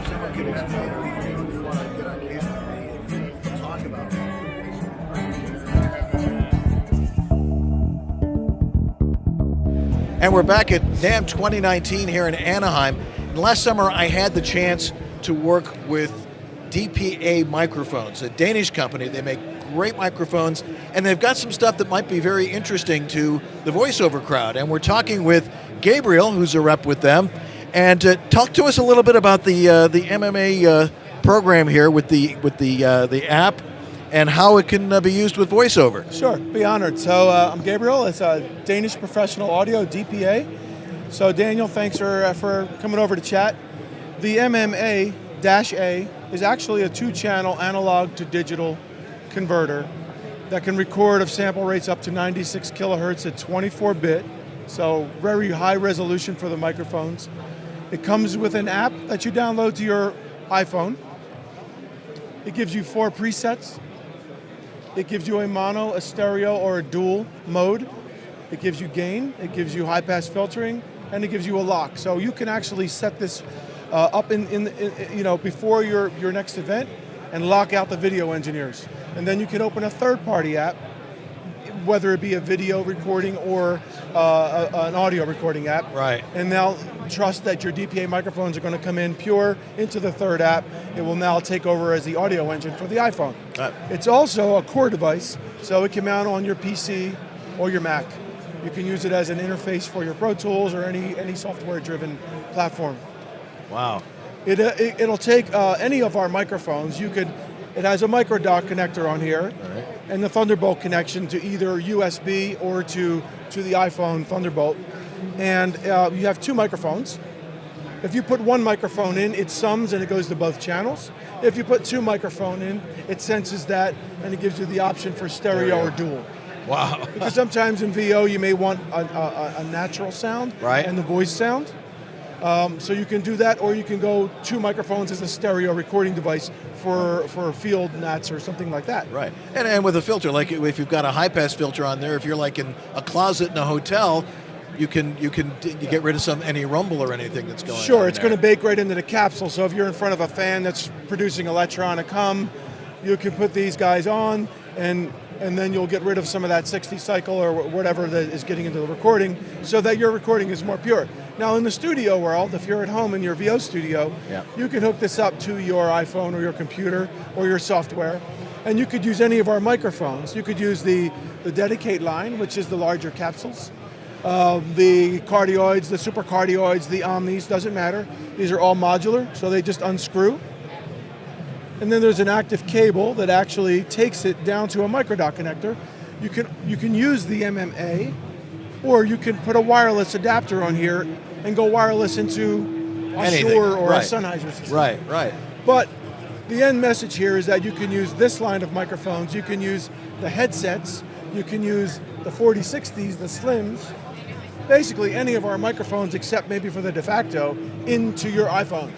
could explain or you want to get on camera and talk about it. And we're back at NAMM 2019 here in Anaheim. And last summer I had the chance to work with DPA Microphones, a Danish company. They make great microphones, and they've got some stuff that might be very interesting to the voiceover crowd. And we're talking with Gabriel, who's a rep with them, and talk to us a little bit about the MMA program here with the app and how it can be used with voiceover. Sure, be honored. So I'm Gabriel. It's a Danish Professional Audio, DPA. So Daniel, thanks for coming over to chat. The MMA-A is actually a 2-channel analog to digital converter that can record of sample rates up to 96 kilohertz at 24-bit, so very high resolution for the microphones. It comes with an app that you download to your iPhone. It gives you 4 presets. It gives you a mono, a stereo, or a dual mode. It gives you gain, it gives you high-pass filtering, and it gives you a lock. So you can actually set this up before your next event and lock out the video engineers. And then you can open a third-party app, whether it be a video recording or an audio recording app. Right. And they'll trust that your DPA microphones are going to come in pure into the third app. It will now take over as the audio engine for the iPhone. It's also a core device, so it can mount on your PC or your Mac. You can use it as an interface for your Pro Tools or any software-driven platform. Wow. It'll take any of our microphones. It has a micro dock connector on here, right, and the Thunderbolt connection to either USB or to the iPhone Thunderbolt. And you have 2 microphones. If you put 1 microphone in, it sums and it goes to both channels. If you put 2 microphones in, it senses that and it gives you the option for stereo or dual. Wow. Because sometimes in VO you may want a natural sound, right, and the voice sound. So you can do that, or you can go 2 microphones as a stereo recording device for field nats or something like that. Right, and with a filter, like if you've got a high-pass filter on there, if you're like in a closet in a hotel, you get rid of any rumble or anything that's going on. Sure, it's going to bake right into the capsule, so if you're in front of a fan that's producing electronic hum, you can put these guys on, and then you'll get rid of some of that 60 cycle or whatever that is getting into the recording, so that your recording is more pure. Now in the studio world, if you're at home in your VO studio, you can hook this up to your iPhone or your computer or your software, and you could use any of our microphones. You could use the Dedicate line, which is the larger capsules, the cardioids, the supercardioids, the omnis, doesn't matter. These are all modular, so they just unscrew. And then there's an active cable that actually takes it down to a microdock connector. You can use the MMA, or you can put a wireless adapter on here and go wireless into a Shure or a Sennheiser system. Right, right. But the end message here is that you can use this line of microphones, you can use the headsets, you can use the 4060s, the Slims, basically any of our microphones except maybe for the de facto into your iPhone.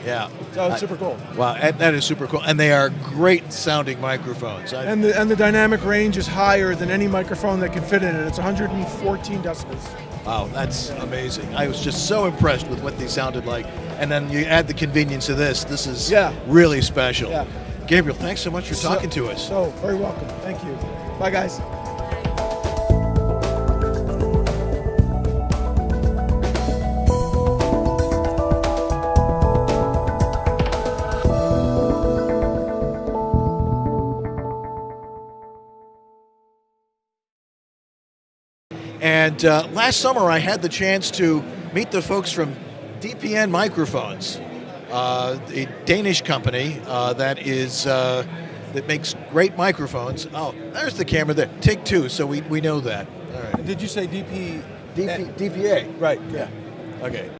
Yeah. So it's super cool. Wow, that is super cool. And they are great sounding microphones. And the dynamic range is higher than any microphone that can fit in it. It's 114 decibels. Wow, that's amazing. I was just so impressed with what they sounded like. And then you add the convenience of this. This is really special. Yeah. Gabriel, thanks so much for talking to us. So, very welcome. Thank you. Bye, guys. And last summer I had the chance to meet the folks from DPN Microphones, a Danish company that makes great microphones. Oh, there's the camera there. Take 2, so we know that. All right. Did you say DPA? DPA. Right. Yeah. Okay.